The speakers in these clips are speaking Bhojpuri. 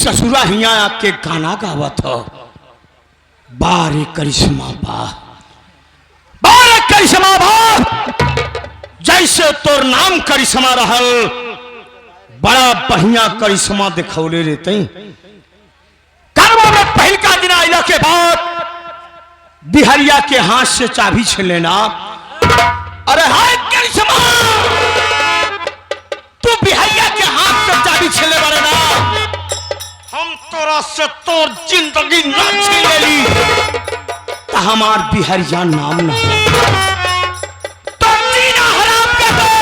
ससुरा हिया आके गाना गावत हो, बारे करिश्मा बा, बारे करिश्मा बा, जैसे तोर नाम करिश्मा रहल, बड़ा बढ़िया करिश्मा दिखौले रहते। करवा में पहल का दिन आइला के बाद बिहरिया के हाथ से चाबी छीन लेना। अरे हाय करिश्मा, तू बिहरिया के हाथ से चाबी छीन ले बारे ना, हम तोरा से तोर जिंदगी ना छीन लेली तो हमार बिहरिया नाम ना तो जीना हराम कर दे,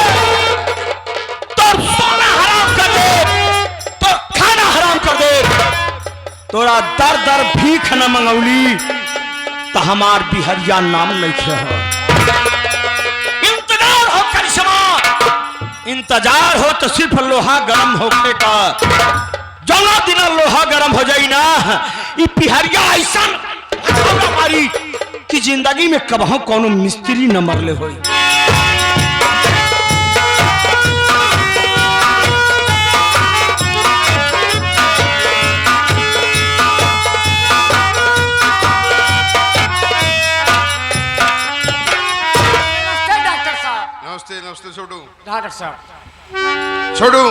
तो सोना हराम कर दे, तो खाना हराम कर दे। तोरा दर दर भीख न मंगौली तो हमार बिहरिया नाम लिखे हो। इंतजार हो करिश्मा, इंतजार हो तो सिर्फ लोहा गर्म होके का, जला दिन लोहा गर्म हो जाई ना, ये बिहरिया ऐसा मारी कि जिंदगी में कबहू कोनो मिस्त्री न मरले होई। नमस्ते छोटू। डॉक्टर साहब, छोटू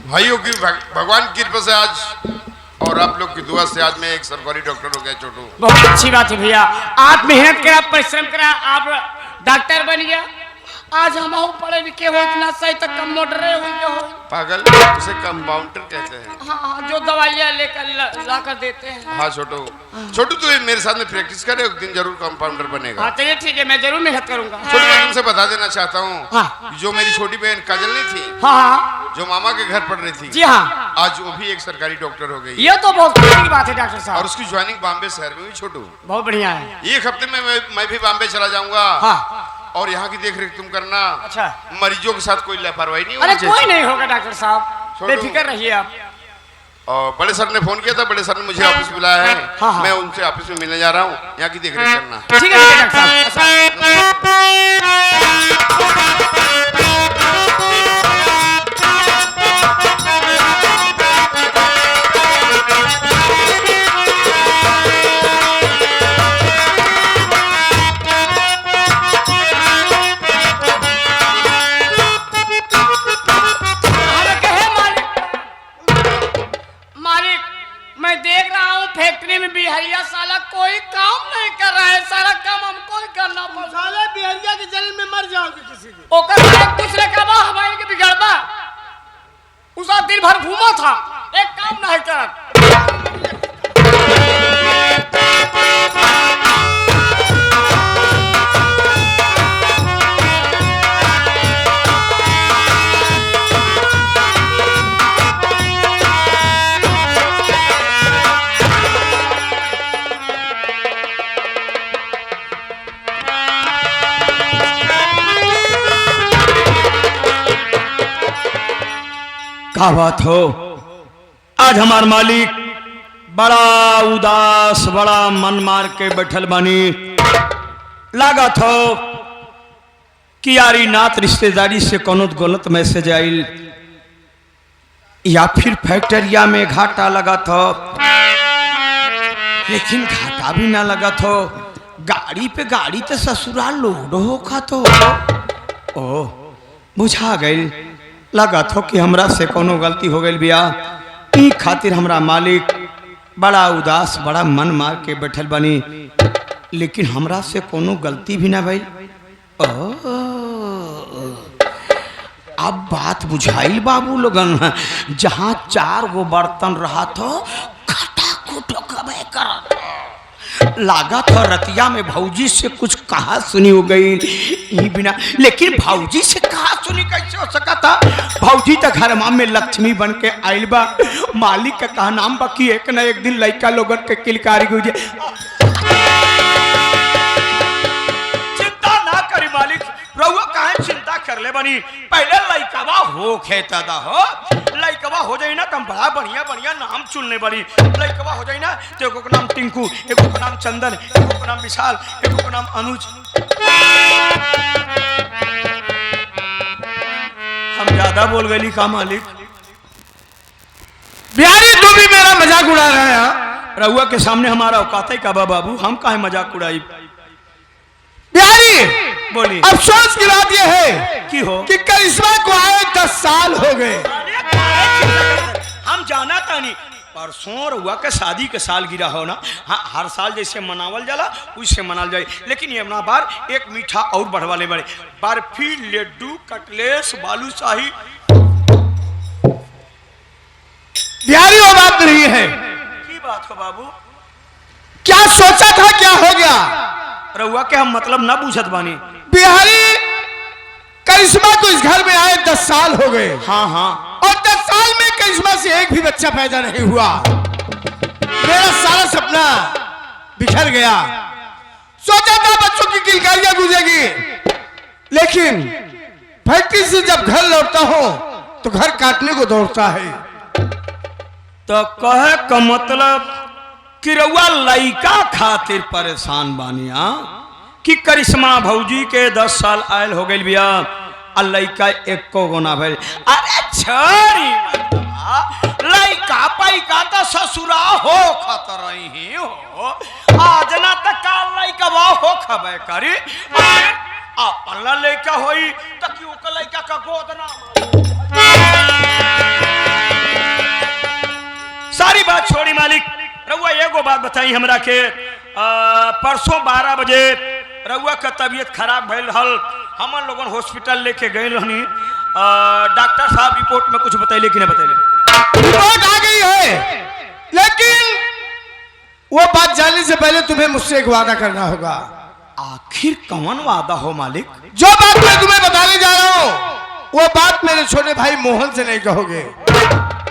भाइयों की भगवान की कृपा से आज और आप लोग की दुआ से आज मैं एक सरकारी डॉक्टर हो गया। छोटू बहुत अच्छी बात है भैया, आप मेहनत करा, परिश्रम करा, आप डॉक्टर बन गया। आज हम पढ़े लिखे हो, इतना सही तक कंपाउंडर हो। पागल, उसे कंपाउंडर कहते हैं। हाँ, जो दवाइयाँ लेकर लाकर देते हैं। हाँ छोटू, छोटू तू मेरे साथ में प्रैक्टिस करे, एक दिन जरूर कंपाउंडर बनेगा। हाँ चलिए ठीक है, मैं जरूर मेहनत करूंगा। छोटू मैं तुमसे बता देना चाहता हूँ, हाँ। जो मेरी छोटी बहन काजल नहीं थी, हाँ जो मामा के घर पढ़ रही थी, जी हाँ, आज वो भी एक सरकारी डॉक्टर हो गई। ये तो बहुत खुशी की बात है डॉक्टर साहब। और उसकी ज्वाइनिंग बॉम्बे शहर में हुई। छोटू बहुत बढ़िया है। एक हफ्ते में मैं भी बॉम्बे चला जाऊंगा। हाँ। और यहाँ की देख रेख तुम करना। अच्छा। मरीजों के साथ कोई लापरवाही नहीं अरे होनी कोई चाहिए। नहीं होगा डॉक्टर साहब, बेफिक्र रहिए आप। और बड़े सर ने फोन किया था, बड़े सर ने मुझे ऑफिस बुलाया है। हाँ, हाँ। मैं उनसे ऑफिस में मिलने जा रहा हूँ, यहाँ की देख रेख करना। ठीक है डॉक्टर साहब। फैक्ट्री में बिहरिया साला कोई काम नहीं कर रहा है, सारा काम हमको ही करना पड़। साले बिहरिया के जल में मर जाओगे किसी दिन। ओकर दूसरे का बा हमारे के बिगड़बा, उसका दिन भर घूमा था, एक काम नहीं करत। क्या बात हो, आज हमार मालिक बड़ा उदास, बड़ा मन मार के बैठल बानी। लागत हो कि यारी नात रिश्तेदारी से कोनो गलत मैसेज आइल, या फिर फैक्ट्रिया में घाटा लगत हो। लेकिन घाटा भी ना लगत हो, गाड़ी पे गाड़ी तो ससुराल लोड हो खात हो। ओ बुझा गई, लगा थो कि हमरा से कोनो गलती हो गई बिया। ई खातिर हमरा मालिक बड़ा उदास, बड़ा मन मार के बैठल बनी, लेकिन हमरा से कोनो गलती भी ना भइल। अब बात बुझाइल बाबू लोगन, जहाँ 4 गो बर्तन रहा तो खटाखुट कबे करत लागत हो। रतिया में भौजी से कुछ कहा सुनी हो गई ही बिना, लेकिन भौजी से कहा सुनी कैसे हो सका था? भौजी तो घर में लक्ष्मी बन के आइल बा। मालिक का कहा नाम बाकी एक न एक दिन लड़का लोगन के किलकारी हो जाए। चिंता ना करी मालिक, रहुआ काहे चिंता कर ले बनी। पहले लड़कवा हो खेता दा हो, लड़कवा हो जाई ना तुम बड़ा बढ़िया बढ़िया नाम चुनने बड़ी। लड़कवा हो जाई ना तो एगो का नाम टिंकू, एगो का नाम चंदन, एगो का नाम विशाल, एगो का नाम अनुज। हम ज्यादा बोल गई का मालिक? मजाक उड़ा रहे हैं यहाँ? रहुआ के सामने हमारा औकात है का बाबू, हम काहे मजाक उड़ाई। बिहारी बोली। अफसोस की बात यह है की हो कि करिश्मा को आए 10 साल हो गए। हम जाना था नहीं, परसों रहुआ के शादी के साल गिरा हो ना। हाँ, हर साल जैसे मनावल जाला उससे मनाल जाए, लेकिन ये बार एक मीठा और बढ़वा ले बड़े, बर्फी, लड्डू, कटलेस, बालूशाही। बिहारी वो बात नहीं है। की बात हो बाबू? क्या सोचा था क्या हो गया? रहुआ के हम मतलब ना पूछत बानी। बिहारी करिश्मा को इस घर में आए 10 साल हो गए। हाँ हाँ। और 10 साल में करिश्मा से एक भी बच्चा पैदा नहीं हुआ। मेरा सारा सपना बिखर गया। सोचा था बच्चों की किलकारियां गूंजेगी, लेकिन फैक्ट्री से जब घर लौटता हूं तो घर काटने को दौड़ता है। तो कहे का मतलब कि रउआ लइका खातिर परेशान बानिया कि करिश्मा भौजी के 10 साल आयल हो गई बिया और लइका एको गोना भइल। अरे छोरी लइका पैका तो ससुरा हो खतर ही हो, आज ना तक का लइका वा हो खबे करी अपन ला लइका होई त क्यों का लइका का गोद ना। सारी बात छोड़ी मालिक, रउआ एगो बात बताई हमरा के। परसों 12 बजे रउआ का तबीयत खराब भइल रहल, हमन लोगन हॉस्पिटल लेके गए रहनी। डॉक्टर साहब रिपोर्ट में कुछ बतैले कि नहीं बतैले? रिपोर्ट आ गई है, लेकिन वो बात जानने से पहले तुम्हें मुझसे एक वादा करना होगा। आखिर कौन वादा हो मालिक? जो बात मैं तुम्हें बताने जा रहा हूँ वो बात मेरे छोटे भाई मोहन से नहीं कहोगे।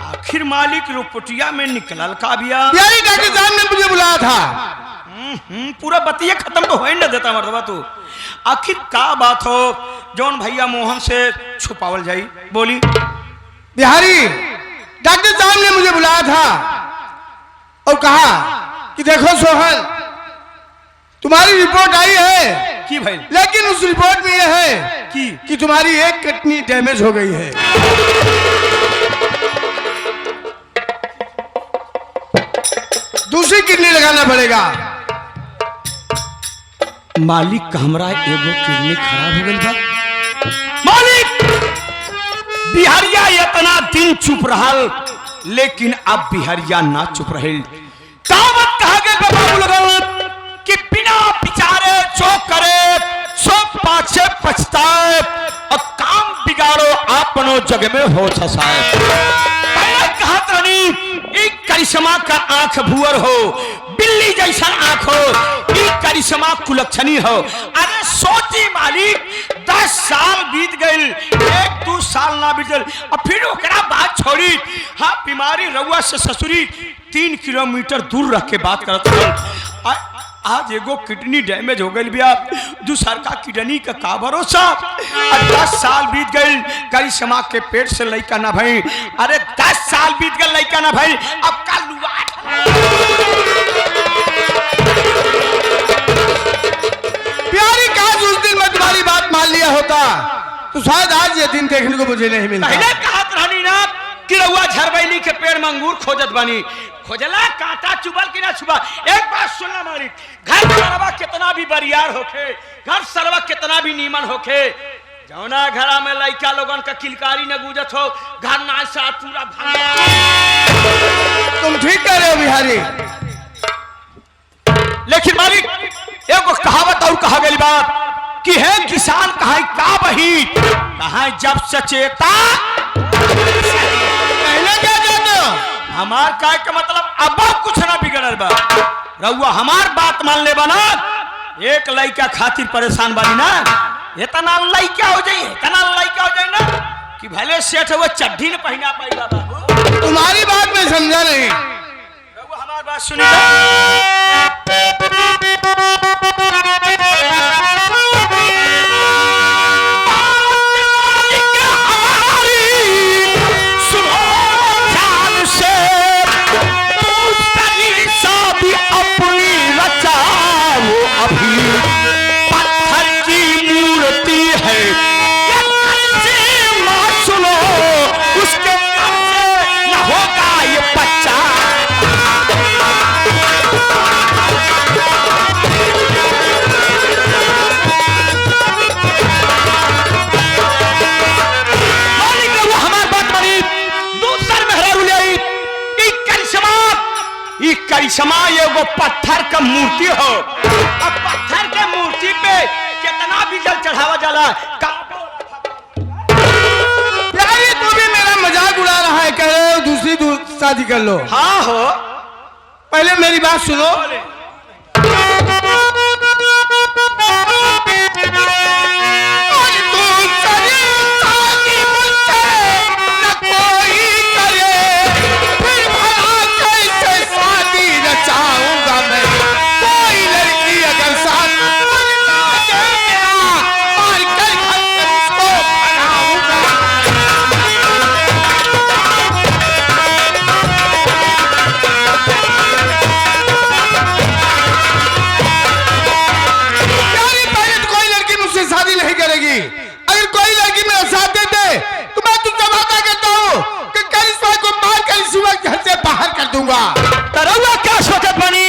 आखिर मालिक रुपटिया में निकलल का बिया? यही डॉक्टर साहब ने मुझे बुलाया था। पूरा बतिया खत्म तो हो ही न देता मर्दबा तू। आखिर का बात हो जौन भैया मोहन से छुपावल जाई? बोली। बिहारी डॉक्टर साहब ने मुझे बुलाया था और कहा कि देखो सोहन, तुम्हारी रिपोर्ट आई है की भाई? लेकिन उस रिपोर्ट में यह है कि तुम्हारी एक किडनी डैमेज हो गई है। दूसरी किडनी लगाना पड़ेगा। मालिक हमरा एगो किडनी खराब हो गई बा। मालिक बिहारिया इतना दिन चुप रहल, लेकिन अब बिहारिया ना चुप रहे। दावत कहा गए बाबू लोगन कि बिना विचारे जो करे सो पाछे पछताए और काम बिगाड़ो अपनो जग में हो छसाए। पहले कहा एक करिश्मा का आंख भुअर हो, बिल्ली जैसा आंख हो, ई करिश्मा कुलक्षणी हो। अरे सोची मालिक 10 साल बीत गई, 1-2 साल ना बीत गई और फिर ओकरा बात छोड़ी। हाँ, बीमारी रउआ से ससुरी 3 किलोमीटर दूर रख के बात करत। आज एगो किडनी डैमेज हो गई बिया, दूसर का किडनी का का भरोसा। 10 साल बीत गई, करिश्मा के पेट से लइका ना भई। अरे 10 साल बीत गए लइका ना भई, अब का लुआ। प्यारी काश उस दिन मैं तुम्हारी बात मान लिया होता तो शायद आज ये दिन देखने को मुझे नहीं मिलता। पहले कहत रहनी ना कि रउआ झरबैली के पेड़ में अंगूर खोजत बानी, खोजला कांटा चुबल कि ना चुबा। एक बात सुनना मालिक, घर सरवा कितना भी बरियार होखे, घर सरवा कितना भी नीमन होखे, जौना घरा में लइका लोगन का किलकारी न गूंजत हो, घर ना साथ पूरा तुम ठीक कह रहे हो बिहारी। लेकिन मालिक एगो कहावत और कहा गई बात कि है किसान कहा का बही, कहा जब सचेता पहले क्या जाना। हमार काय के मतलब अब कुछ ना बिगड़ल बा। रउआ हमार बात मान ले बना, एक लइका खातिर परेशान बानी ना, इतना लइका हो जाई, इतना लइका हो जाई ना कि भले सेठ हुआ चड्ढी न पहना पाएगा बाबू। तुम्हारी बात में समझा नहीं। रउआ हमार बात सुनी। करिश्मा एगो पत्थर का मूर्ति हो। अब पत्थर के मूर्ति पे कितना भी जल चढ़ावा जाला यार तू भी मेरा मजाक उड़ा रहा है, कह रहे हो दूसरी शादी कर लो। हाँ हो, पहले मेरी बात सुनो। अगर कोई लड़की मेरा साथ देते तो मैं तुमसे वादा करता हूँ कि करिश्मा को मार कर इसी वक्त घर से बाहर कर दूंगा। तरौआ क्या सोचत बनी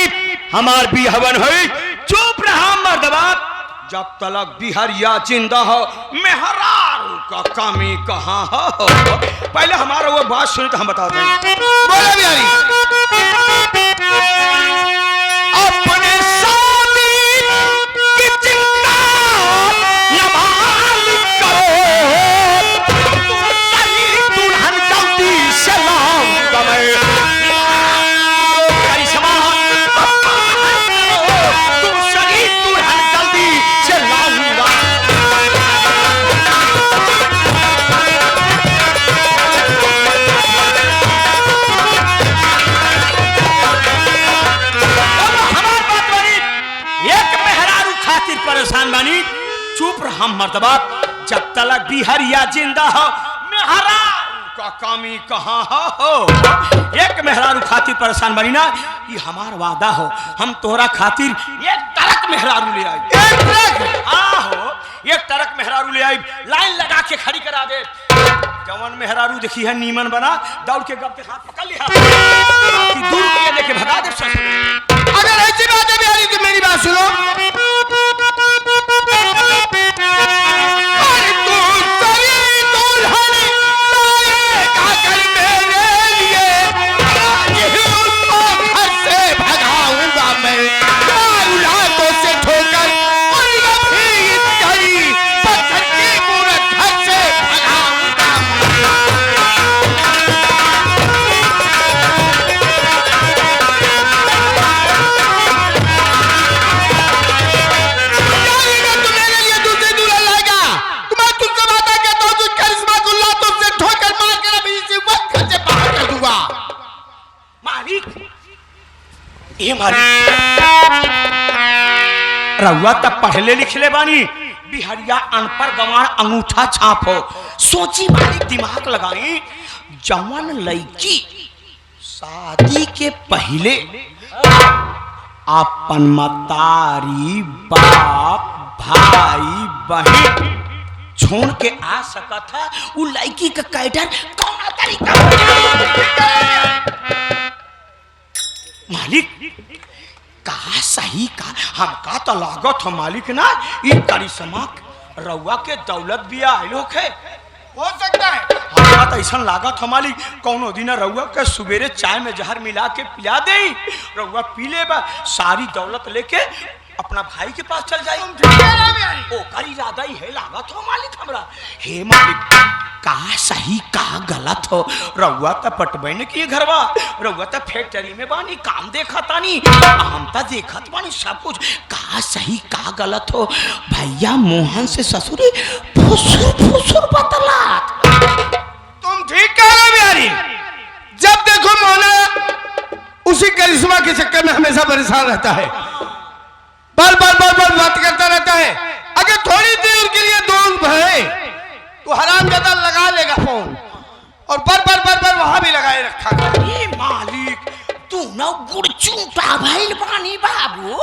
हमार भी हवन हुई। चुप रहा मर्दबा, जब तलक बिहरिया जिंदा हो मेहरारू का कमी कहाँ हो। पहले हमारा वो बात सुनी तो हम बता दें। बोला बिहारी अपने शादी की चिंता न मालूम करो, सही दुल्हन जल्दी से लाऊंगा मैं। करिश्मा तू सही दुल्हन जल्दी से लाऊंगा। परेशान बानी, चुप रहा मर्दबा, जब तलक बिहरिया जिंदा हो मेहरारू का कमी कहाँ हो। एक मेहरारू खातिर परेशान बानी ना, ये हमार वादा हो, हम तोहरा खातिर एक तरक मेहरारू ले आई। एक तरक? हाँ हो, एक तरक मेहरारू ले आई, लाइन लगा के खड़ी करा दे। जवन मेहरारू देखी है नीमन बना, दौड़ के गप के हाथ पकड़ लिया, दूर के लेके भगा दे। अगर ऐसी बात है बिहारी तो मेरी बात सुनो। रउआ तब पढ़ले लिखले बानी, बिहरिया अनपढ़ गंवार अंगूठा छाप हो। सोची मालिक दिमाग लगाई, जवन लड़की शादी के पहले अपन मतारी बाप भाई बहन छोड़ के आ सका था, वो लड़की का कैडर कौन तरीका मालिक कहा सही का हमका तो लागत हो मालिक ना, ये करिश्मा रउआ के दौलत भी आयल होखे। हो सकता है हमका तो ऐसा लागत हो मालिक, कौनो दिन रउआ के सुबेरे चाय में जहर मिला के पिला दे, रउआ पी ले बा, सारी दौलत लेके अपना भाई के पास चल जाए। ओकर इरादा ही है लागत हो मालिक हमरा। हे मालिक कहा सही कहा गलत हो, रउआ तो पटबे न किए घरवा, रउआ तो फैक्ट्री में बानी काम देखा तानी, हम तो देखत बानी सब कुछ, कहा सही कहा गलत हो। भैया मोहन से ससुरी फुसुर फुसुर बतलात। तुम ठीक कह रहे बिहारी, जब देखो मोहना उसी करिश्मा के चक्कर में हमेशा परेशान रहता है, बार बार बात करता रहता है। अगर थोड़ी देर के लिए दूर भरे तो हरामजादा लगा लेगा फोन, और बार वहां भी लगाए रखा। ये मालिक तू न गुड़चूटा भइल बानी बाबू।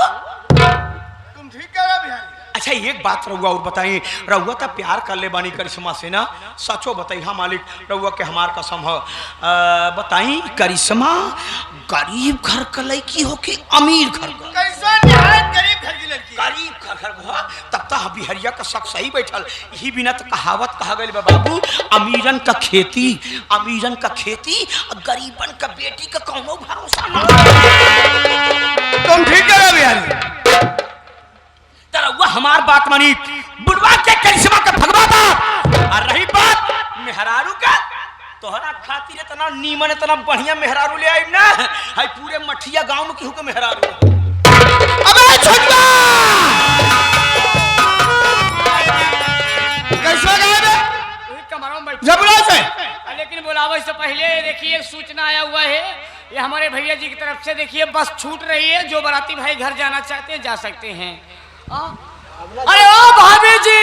तुम ठीक कह रहे बिहारी। अच्छा एक बात रउआ और बताइए, रउआ तो प्यार कर ले बानी करिश्मा से ना, सचो बताई। हाँ मालिक रउआ के हमार कसम हो, बताई करिश्मा गरीब घर का लड़की हो कि अमीर घर का? करिश्मा निहायत गरीब घर की लड़की। गरीब घर हो, तब तो बिहरिया का शक सही बैठल यही बिना तो कहावत कहा गई बाबू अमीरन का खेती और गरीबन का बेटी का कौनो भरोसा ना। तुम ठीक कह बिहारी तरह हमार बात मानी बुढ़वा के करिश्मा का भगवा था। और रही बात मेहरारू का तोहरा खातिर इतना नीमन इतना बढ़िया मेहरारू ले आई ना हाय पूरे मठिया गांव में केहू के मेहरारू। अबे छोटवा कैसा गायब है वही कमरों में बैठ। जबरा से लेकिन बुलावे से पहले देखिए एक सूचना आया हुआ है ये हमारे भैया जी की तरफ से। देखिए बस छूट रही है जो बाराती भाई घर जाना चाहते हैं जा सकते हैं। अरे ओ भाभी जी